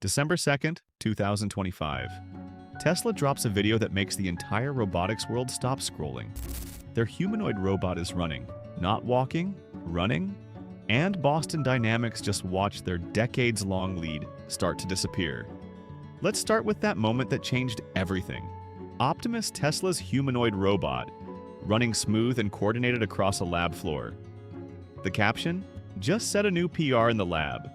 December 2nd, 2025. Tesla drops a video that makes the entire robotics world stop scrolling. Their humanoid robot is running, not walking, running, and Boston Dynamics just watched their decades-long lead start to disappear. Let's start with that moment that changed everything. Optimus, Tesla's humanoid robot, running smooth and coordinated across a lab floor. The caption? Just set a new PR in the lab.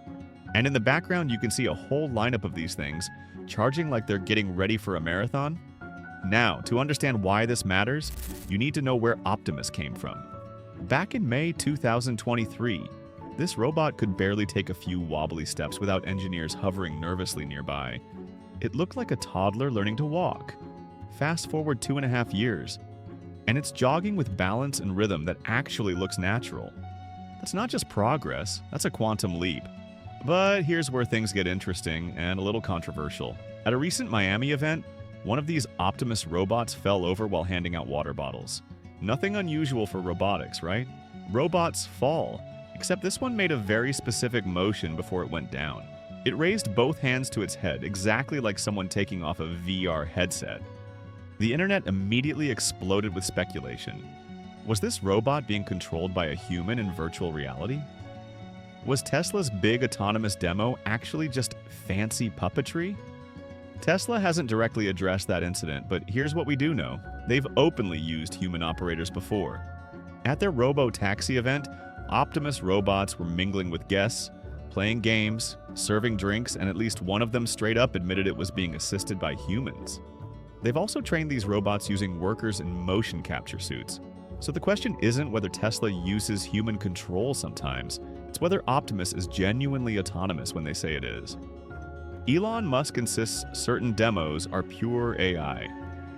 And in the background, you can see a whole lineup of these things, charging like they're getting ready for a marathon. Now, to understand why this matters, you need to know where Optimus came from. Back in May 2023, this robot could barely take a few wobbly steps without engineers hovering nervously nearby. It looked like a toddler learning to walk. Fast forward 2.5 years, and it's jogging with balance and rhythm that actually looks natural. That's not just progress, that's a quantum leap. But here's where things get interesting and a little controversial. At a recent Miami event, one of these Optimus robots fell over while handing out water bottles. Nothing unusual for robotics, right? Robots fall, except this one made a very specific motion before it went down. It raised both hands to its head, exactly like someone taking off a VR headset. The internet immediately exploded with speculation. Was this robot being controlled by a human in virtual reality? Was Tesla's big autonomous demo actually just fancy puppetry? Tesla hasn't directly addressed that incident, but here's what we do know. They've openly used human operators before. At their Robotaxi event, Optimus robots were mingling with guests, playing games, serving drinks, and at least one of them straight up admitted it was being assisted by humans. They've also trained these robots using workers in motion capture suits. So the question isn't whether Tesla uses human control sometimes, it's whether Optimus is genuinely autonomous when they say it is. Elon Musk insists certain demos are pure AI.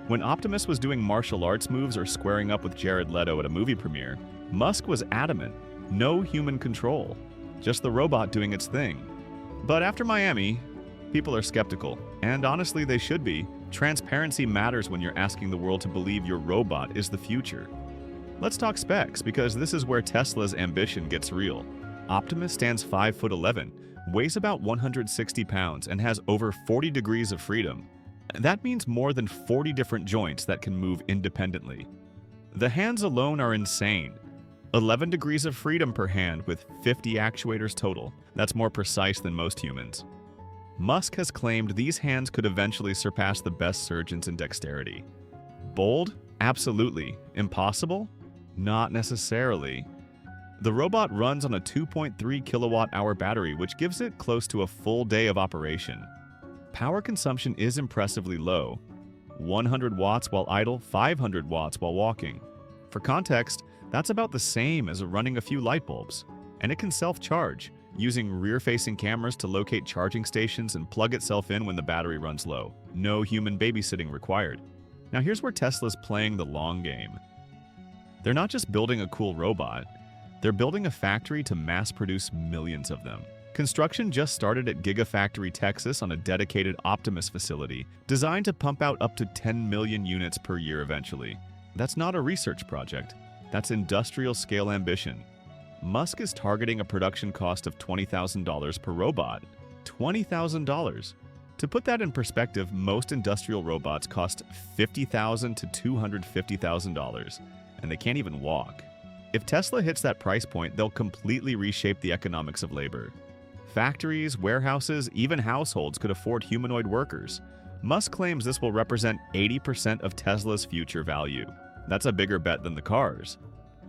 When Optimus was doing martial arts moves or squaring up with Jared Leto at a movie premiere, Musk was adamant, no human control, just the robot doing its thing. But after Miami, people are skeptical, and honestly they should be. Transparency matters when you're asking the world to believe your robot is the future. Let's talk specs, because this is where Tesla's ambition gets real. Optimus stands 5'11", weighs about 160 pounds, and has over 40 degrees of freedom. That means more than 40 different joints that can move independently. The hands alone are insane. 11 degrees of freedom per hand with 50 actuators total. That's more precise than most humans. Musk has claimed these hands could eventually surpass the best surgeons in dexterity. Bold? Absolutely. Impossible? Not necessarily. The robot runs on a 2.3 kilowatt-hour battery, which gives it close to a full day of operation. Power consumption is impressively low. 100 watts while idle, 500 watts while walking. For context, that's about the same as running a few light bulbs. And it can self-charge, using rear-facing cameras to locate charging stations and plug itself in when the battery runs low. No human babysitting required. Now here's where Tesla's playing the long game. They're not just building a cool robot, they're building a factory to mass-produce millions of them. Construction just started at Gigafactory, Texas on a dedicated Optimus facility, designed to pump out up to 10 million units per year eventually. That's not a research project, that's industrial-scale ambition. Musk is targeting a production cost of $20,000 per robot. $20,000! To put that in perspective, most industrial robots cost $50,000 to $250,000, and they can't even walk. If Tesla hits that price point, they'll completely reshape the economics of labor. Factories, warehouses, even households could afford humanoid workers. Musk claims this will represent 80% of Tesla's future value. That's a bigger bet than the cars.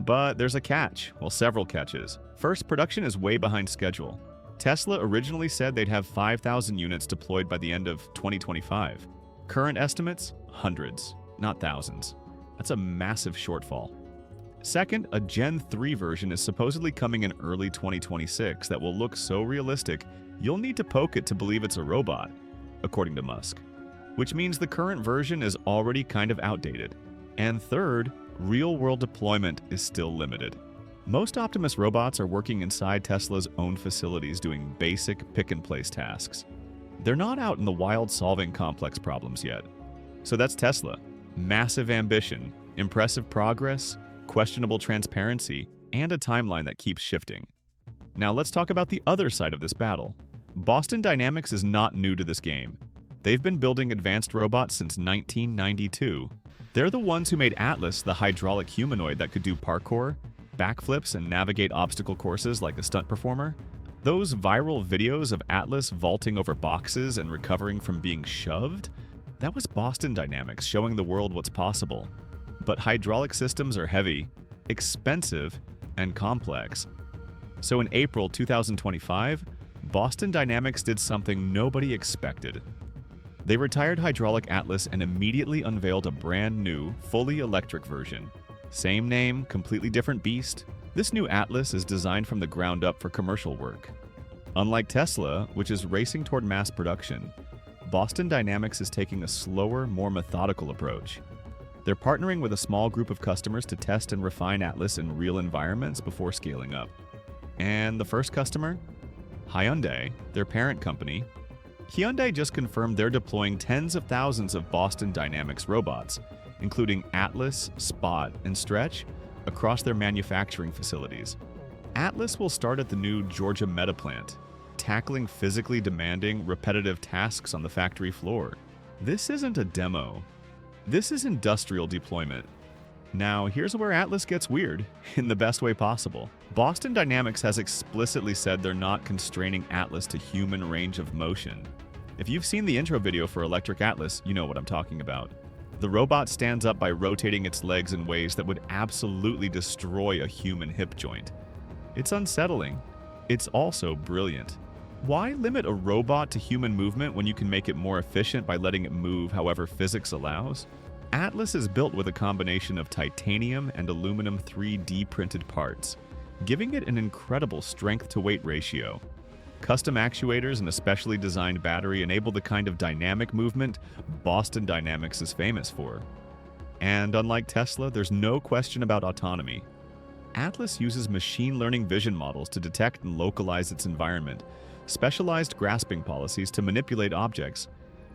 But there's a catch, well, several catches. First, production is way behind schedule. Tesla originally said they'd have 5,000 units deployed by the end of 2025. Current estimates? Hundreds, not thousands. That's a massive shortfall. Second, a Gen 3 version is supposedly coming in early 2026 that will look so realistic, you'll need to poke it to believe it's a robot, according to Musk. Which means the current version is already kind of outdated. And third, real-world deployment is still limited. Most Optimus robots are working inside Tesla's own facilities doing basic pick-and-place tasks. They're not out in the wild solving complex problems yet. So that's Tesla. Massive ambition, impressive progress, questionable transparency, and a timeline that keeps shifting. Now let's talk about the other side of this battle. Boston Dynamics is not new to this game. They've been building advanced robots since 1992. They're the ones who made Atlas, the hydraulic humanoid that could do parkour, backflips, and navigate obstacle courses like a stunt performer. Those viral videos of Atlas vaulting over boxes and recovering from being shoved? That was Boston Dynamics showing the world what's possible. But hydraulic systems are heavy, expensive, and complex. So in April 2025, Boston Dynamics did something nobody expected. They retired Hydraulic Atlas and immediately unveiled a brand new, fully electric version. Same name, completely different beast. This new Atlas is designed from the ground up for commercial work. Unlike Tesla, which is racing toward mass production, Boston Dynamics is taking a slower, more methodical approach. They're partnering with a small group of customers to test and refine Atlas in real environments before scaling up. And the first customer? Hyundai, their parent company. Hyundai just confirmed they're deploying tens of thousands of Boston Dynamics robots, including Atlas, Spot, and Stretch, across their manufacturing facilities. Atlas will start at the new Georgia Meta plant, tackling physically demanding, repetitive tasks on the factory floor. This isn't a demo. This is industrial deployment. Now, here's where Atlas gets weird, in the best way possible. Boston Dynamics has explicitly said they're not constraining Atlas to human range of motion. If you've seen the intro video for Electric Atlas, you know what I'm talking about. The robot stands up by rotating its legs in ways that would absolutely destroy a human hip joint. It's unsettling. It's also brilliant. Why limit a robot to human movement when you can make it more efficient by letting it move however physics allows? Atlas is built with a combination of titanium and aluminum 3D printed parts, giving it an incredible strength-to-weight ratio. Custom actuators and a specially designed battery enable the kind of dynamic movement Boston Dynamics is famous for. And unlike Tesla, there's no question about autonomy. Atlas uses machine learning vision models to detect and localize its environment, specialized grasping policies to manipulate objects,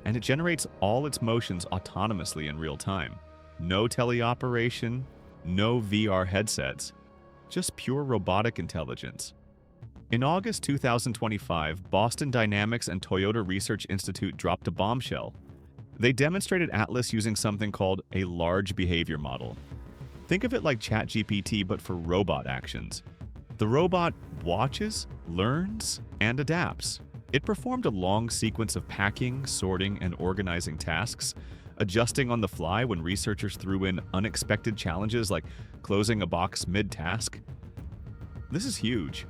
and it generates all its motions autonomously in real time. No teleoperation, no VR headsets, just pure robotic intelligence. In August 2025, Boston Dynamics and Toyota Research Institute dropped a bombshell. They demonstrated Atlas using something called a large behavior model. Think of it like ChatGPT, but for robot actions. The robot watches, learns, and adapts. It performed a long sequence of packing, sorting, and organizing tasks, adjusting on the fly when researchers threw in unexpected challenges like closing a box mid-task. This is huge.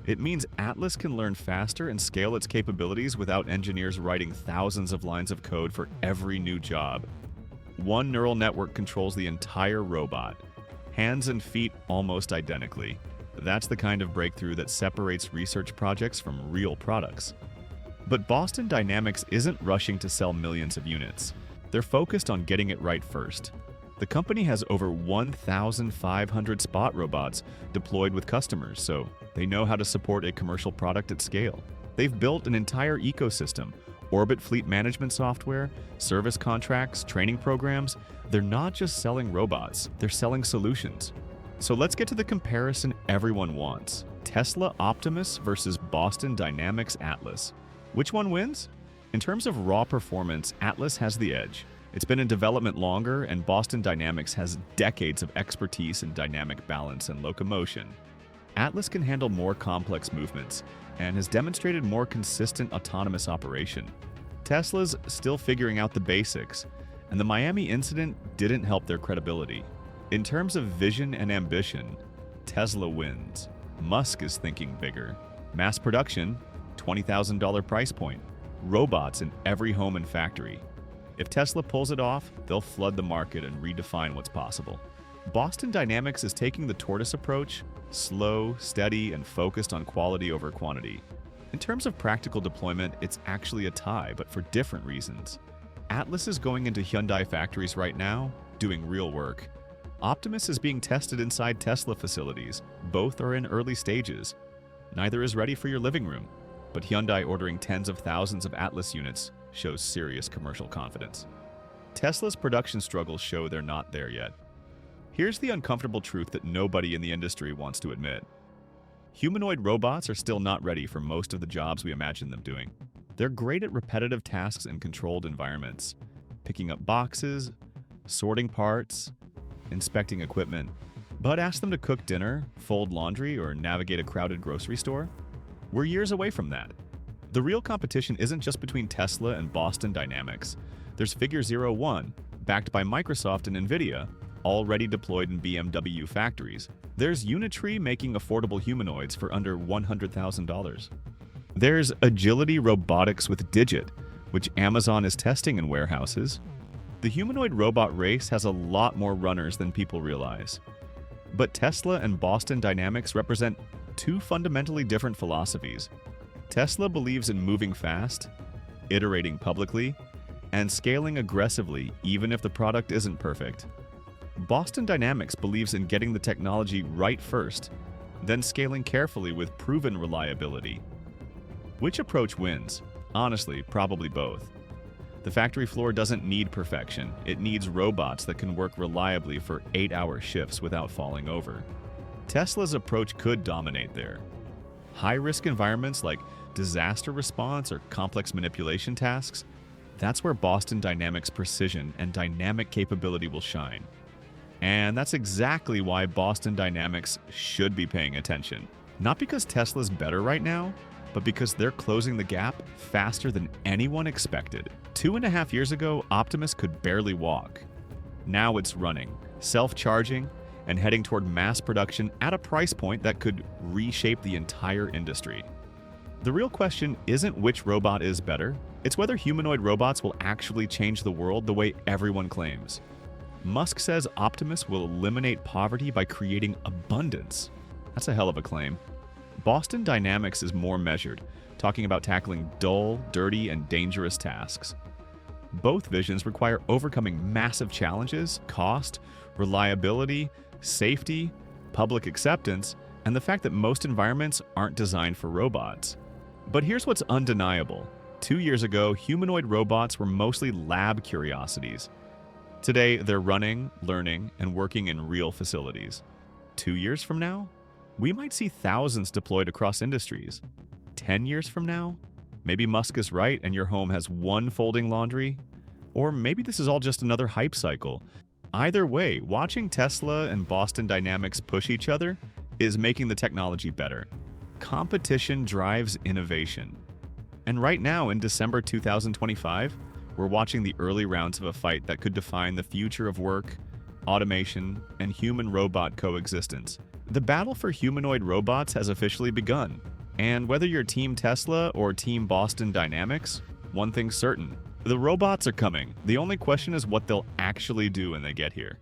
It means Atlas can learn faster and scale its capabilities without engineers writing thousands of lines of code for every new job. One neural network controls the entire robot, hands and feet almost identically. That's the kind of breakthrough that separates research projects from real products. But Boston Dynamics isn't rushing to sell millions of units. They're focused on getting it right first. The company has over 1,500 Spot robots deployed with customers, so they know how to support a commercial product at scale. They've built an entire ecosystem, orbit fleet management software, service contracts, training programs. They're not just selling robots, they're selling solutions. So let's get to the comparison everyone wants. Tesla Optimus versus Boston Dynamics Atlas. Which one wins? In terms of raw performance, Atlas has the edge. It's been in development longer, and Boston Dynamics has decades of expertise in dynamic balance and locomotion. Atlas can handle more complex movements and has demonstrated more consistent autonomous operation. Tesla's still figuring out the basics, and the Miami incident didn't help their credibility. In terms of vision and ambition, Tesla wins. Musk is thinking bigger. Mass production, $20,000 price point. Robots in every home and factory. If Tesla pulls it off, they'll flood the market and redefine what's possible. Boston Dynamics is taking the tortoise approach, slow, steady, and focused on quality over quantity. In terms of practical deployment, it's actually a tie, but for different reasons. Atlas is going into Hyundai factories right now, doing real work. Optimus is being tested inside Tesla facilities. Both are in early stages. Neither is ready for your living room, but Hyundai ordering tens of thousands of Atlas units shows serious commercial confidence. Tesla's production struggles show they're not there yet. Here's the uncomfortable truth that nobody in the industry wants to admit. Humanoid robots are still not ready for most of the jobs we imagine them doing. They're great at repetitive tasks in controlled environments, picking up boxes, sorting parts, inspecting equipment. But ask them to cook dinner, fold laundry, or navigate a crowded grocery store? We're years away from that. The real competition isn't just between Tesla and Boston Dynamics. There's Figure 01, backed by Microsoft and Nvidia, already deployed in BMW factories. There's Unitree making affordable humanoids for under $100,000. There's Agility Robotics with Digit, which Amazon is testing in warehouses. The humanoid robot race has a lot more runners than people realize. But Tesla and Boston Dynamics represent two fundamentally different philosophies. Tesla believes in moving fast, iterating publicly, and scaling aggressively even if the product isn't perfect. Boston Dynamics believes in getting the technology right first, then scaling carefully with proven reliability. Which approach wins? Honestly, probably both. The factory floor doesn't need perfection. It needs robots that can work reliably for 8-hour shifts without falling over. Tesla's approach could dominate there. High-risk environments like disaster response or complex manipulation tasks, that's where Boston Dynamics' precision and dynamic capability will shine. And that's exactly why Boston Dynamics should be paying attention. Not because Tesla's better right now, but because they're closing the gap faster than anyone expected. 2.5 years ago, Optimus could barely walk. Now it's running, self-charging, and heading toward mass production at a price point that could reshape the entire industry. The real question isn't which robot is better, it's whether humanoid robots will actually change the world the way everyone claims. Musk says Optimus will eliminate poverty by creating abundance. That's a hell of a claim. Boston Dynamics is more measured, talking about tackling dull, dirty, and dangerous tasks. Both visions require overcoming massive challenges: cost, reliability, safety, public acceptance, and the fact that most environments aren't designed for robots. But here's what's undeniable. 2 years ago, humanoid robots were mostly lab curiosities. Today, they're running, learning, and working in real facilities. 2 years from now, we might see thousands deployed across industries. 10 years from now, maybe Musk is right and your home has one folding laundry. Or maybe this is all just another hype cycle. Either way, watching Tesla and Boston Dynamics push each other is making the technology better. Competition drives innovation. And right now, in December 2025, we're watching the early rounds of a fight that could define the future of work, automation, and human-robot coexistence. The battle for humanoid robots has officially begun. And whether you're Team Tesla or Team Boston Dynamics, one thing's certain: the robots are coming. The only question is what they'll actually do when they get here.